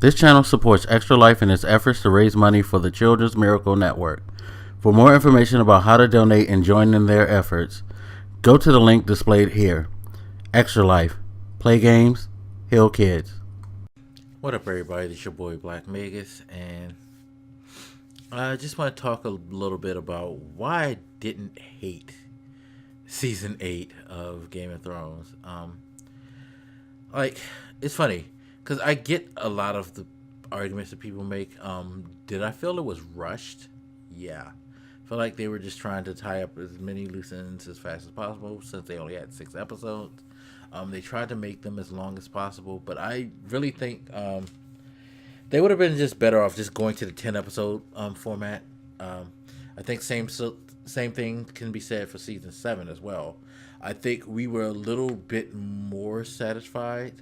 This channel supports Extra Life in its efforts to raise money for the Children's Miracle Network. For more information about how to donate and join in their efforts, go to the link displayed here. Extra Life. Play games, heal kids. What up, everybody? It's your boy Black Megas, and I just want to talk a little bit about why I didn't hate Season 8 of Game of Thrones. It's funny, because I get a lot of the arguments that people make. Did I feel it was rushed? Yeah. I feel like they were just trying to tie up as many loose ends as fast as possible since they only had 6 episodes. They tried to make them as long as possible, but I really think they would have been just better off just going to the 10 episode format. I think same thing can be said for season 7 as well. I think we were a little bit more satisfied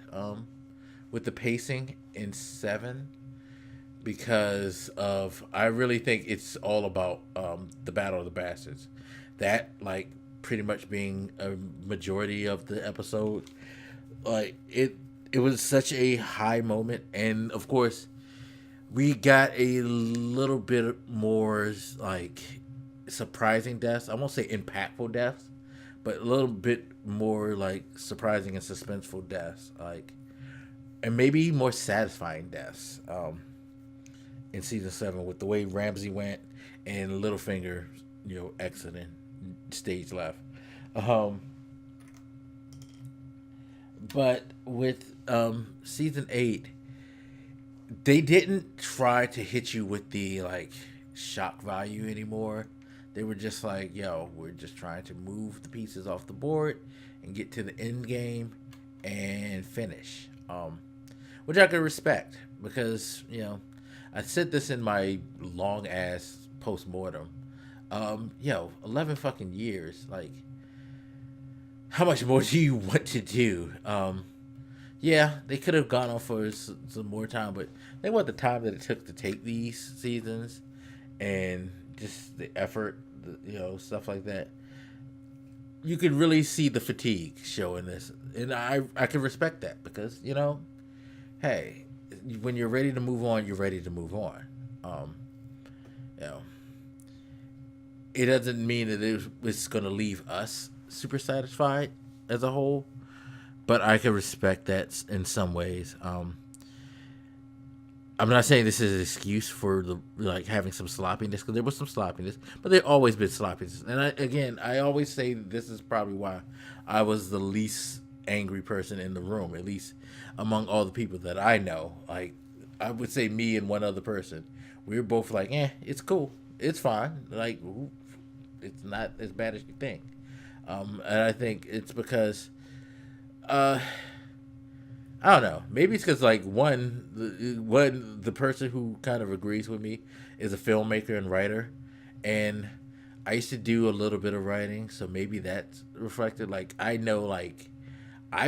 with the pacing in 7 because I really think it's all about the Battle of the Bastards. That, pretty much being a majority of the episode. It was such a high moment, and of course we got a little bit more surprising deaths. I won't say impactful deaths, but a little bit more surprising and suspenseful deaths, and maybe more satisfying deaths in season 7 with the way Ramsay went and Littlefinger, exiting stage left. But with season 8, they didn't try to hit you with the shock value anymore. They were just we're just trying to move the pieces off the board and get to the end game and finish. Which I could respect because, I said this in my long ass post-mortem. 11 fucking years. How much more do you want to do? Yeah, they could have gone on for some more time, but they want the time that it took to take these seasons and just the effort, stuff like that. You could really see the fatigue showing this, and I can respect that because hey, when you're ready to move on, you're ready to move on. It doesn't mean that it's going to leave us super satisfied as a whole, but I can respect that in some ways. I'm not saying this is an excuse for the having some sloppiness, because there was some sloppiness, but there always been sloppiness. And I always say this is probably why I was the least angry person in the room, at least among all the people that I know. I would say me and one other person, we were both it's cool, it's fine, it's not as bad as you think. And I think it's because I don't know, maybe it's because the person who kind of agrees with me is a filmmaker and writer, and I used to do a little bit of writing, so maybe that's reflected. I know I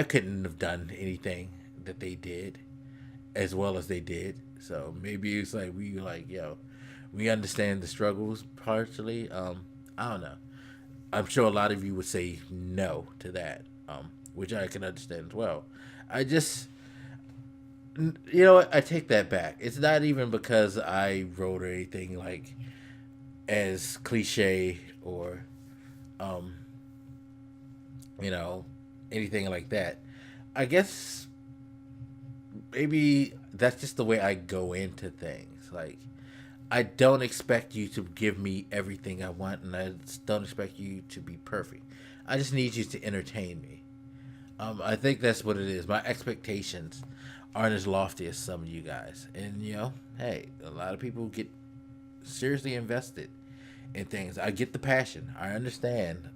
couldn't have done anything that they did as well as they did, so maybe it's we understand the struggles partially. I don't know. I'm sure a lot of you would say no to that, which I can understand as well. I just, what? I take that back. It's not even because I wrote or anything as cliche or, anything like that. I guess maybe that's just the way I go into things. I don't expect you to give me everything I want, and I don't expect you to be perfect. I just need you to entertain me. I think that's what it is. My expectations aren't as lofty as some of you guys. And, hey, a lot of people get seriously invested in things. I get the passion. I understand,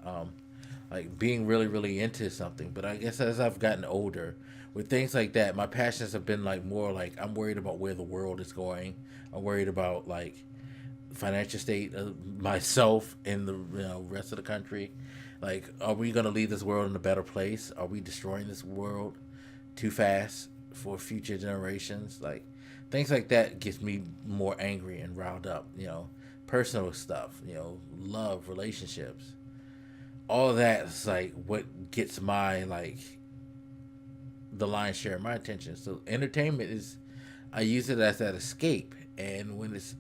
being really, really into something. But I guess as I've gotten older, with things like that, my passions have been more I'm worried about where the world is going. I'm worried about financial state of myself and the rest of the country. Are we gonna leave this world in a better place? Are we destroying this world too fast for future generations? Things like that gets me more angry and riled up. Personal stuff. Love, relationships. All of that's what gets my the lion's share of my attention. So entertainment is I use it as that escape. And when it's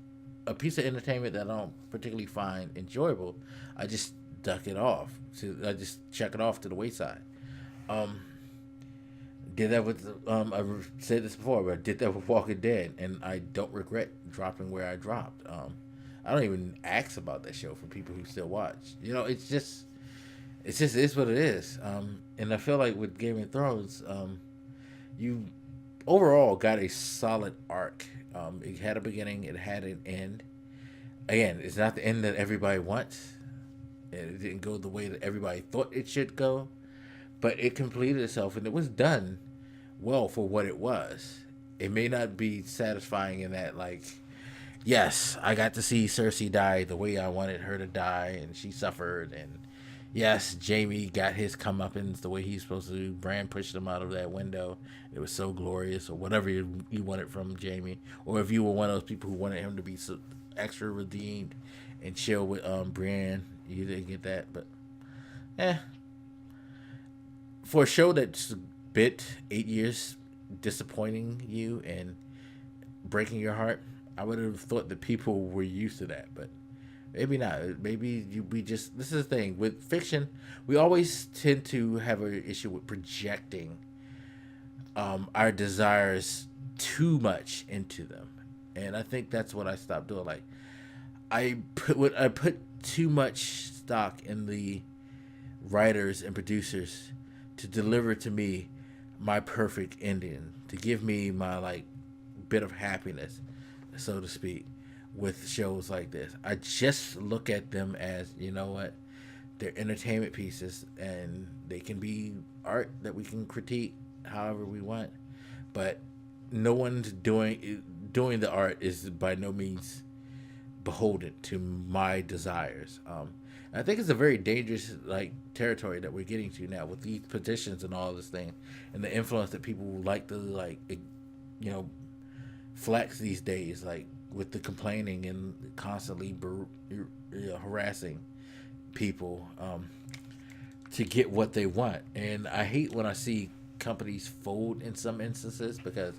a piece of entertainment that I don't particularly find enjoyable, I just duck it off. I just check it off to the wayside. Um, did that with I've said this before, but I did that with Walking Dead, and I don't regret dropping where I dropped. I don't even ask about that show for people who still watch. You know, it's just is what it is. And I feel like with Game of Thrones, you overall got a solid arc. It had a beginning, it had an end. Again, it's not the end that everybody wants. It didn't go the way that everybody thought it should go, but it completed itself and it was done well for what it was. It may not be satisfying in that, like, yes, I got to see Cersei die the way I wanted her to die, and she suffered, and yes, Jamie got his comeuppance the way he's supposed to do. Bran pushed him out of that window. It was so glorious, or whatever you wanted from Jamie. Or if you were one of those people who wanted him to be so extra redeemed and chill with Bran, you didn't get that. But, for a show that's a bit 8 years disappointing you and breaking your heart, I would have thought that people were used to that, but maybe not. Maybe we just, this is the thing with fiction, we always tend to have an issue with projecting our desires too much into them, and I think that's what I stopped doing. Like, I put too much stock in the writers and producers to deliver to me my perfect ending, to give me my like bit of happiness, so to speak, with shows like this. I just look at them as, you know what, they're entertainment pieces and they can be art that we can critique however we want, but no one's doing the art is by no means beholden to my desires. I think it's a very dangerous like territory that we're getting to now with these petitions and all this thing, and the influence that people like to like, you know, flex these days, like with the complaining and constantly harassing people to get what they want. And I hate when I see companies fold in some instances, because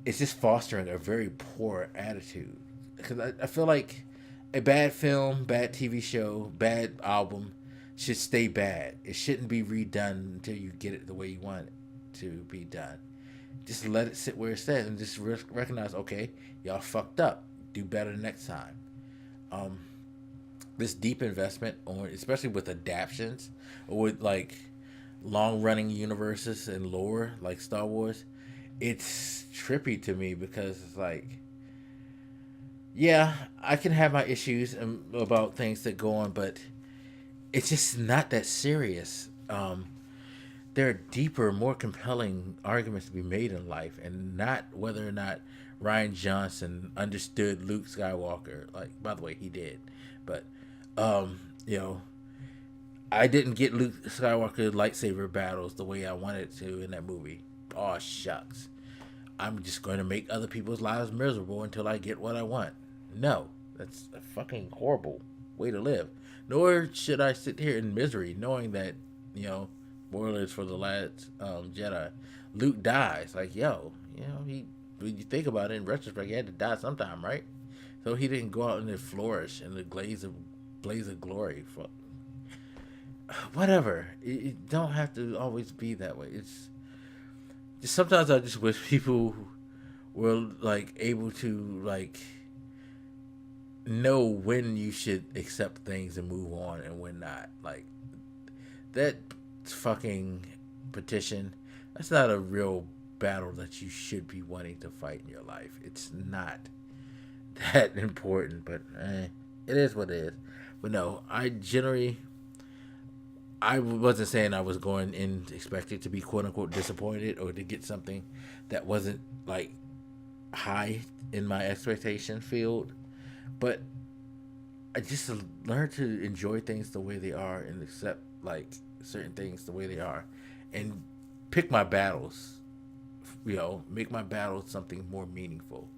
it's just fostering a very poor attitude. Because I feel like a bad film, bad TV show, bad album should stay bad. It shouldn't be redone until you get it the way you want it to be done. Just let it sit where it sits and just recognize, okay, y'all fucked up. Do better next time. This deep investment, on, especially with adaptions or with like long-running universes and lore like Star Wars, it's trippy to me, because it's like, yeah, I can have my issues about things that go on, but it's just not that serious. There are deeper, more compelling arguments to be made in life, and not whether or not Ryan Johnson understood Luke Skywalker. Like, by the way, he did, but you know, I didn't get Luke Skywalker lightsaber battles the way I wanted to in that movie. Oh shucks, I'm just going to make other people's lives miserable until I get what I want. No, that's a fucking horrible way to live. Nor should I sit here in misery knowing that, you know, spoilers for the last Jedi, Luke dies. Like, yo, you know, when you think about it in retrospect, he had to die sometime, right? So he didn't go out and flourish in the blaze of glory. For whatever, it don't have to always be that way. It's just, sometimes I just wish people were like able to like know when you should accept things and move on and when not. Like, that fucking petition, that's not a real battle that you should be wanting to fight in your life. It's not that important, but it is what it is. But no, I wasn't saying I was going in expected to be quote unquote disappointed or to get something that wasn't like high in my expectation field, but I just learned to enjoy things the way they are and accept like certain things the way they are, and pick my battles. You know, make my battles something more meaningful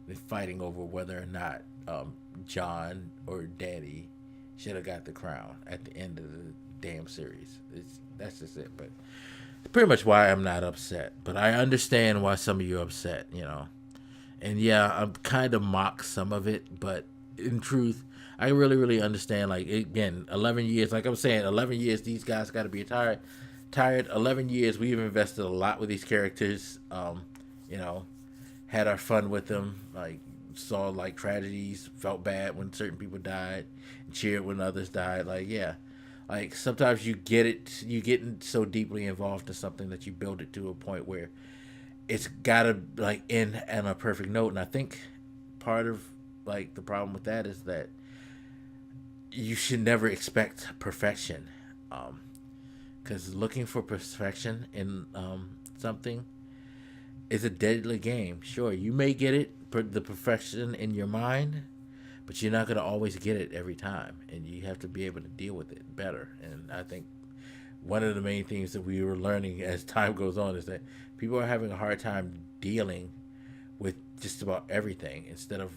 than fighting over whether or not John or Danny should have got the crown at the end of the damn series. That's just it. But it's pretty much why I'm not upset. But I understand why some of you are upset. You know, And yeah, I'm kind of mock some of it, but in truth, I really understand. Like again, 11 years. Like I'm saying, 11 years. These guys got to be tired. Tired. 11 years. We've invested a lot with these characters. You know, had our fun with them. Like saw like tragedies. Felt bad when certain people died. And cheered when others died. Like yeah. Like sometimes you get it. You get so deeply involved in something that you build it to a point where it's gotta like end on a perfect note. And I think part of like the problem with that is that you should never expect perfection, because looking for perfection in something is a deadly game. Sure, you may get it the perfection in your mind, but you're not gonna always get it every time, and you have to be able to deal with it better. And I think one of the main things that we were learning as time goes on is that people are having a hard time dealing with just about everything instead of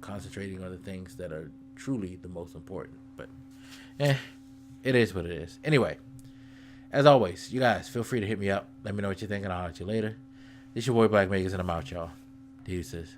concentrating on the things that are truly the most important. But it is what it is. Anyway, as always, you guys feel free to hit me up. Let me know what you think, and I'll hit you later. This your boy Blak Makers, and I'm out, y'all. Deuces.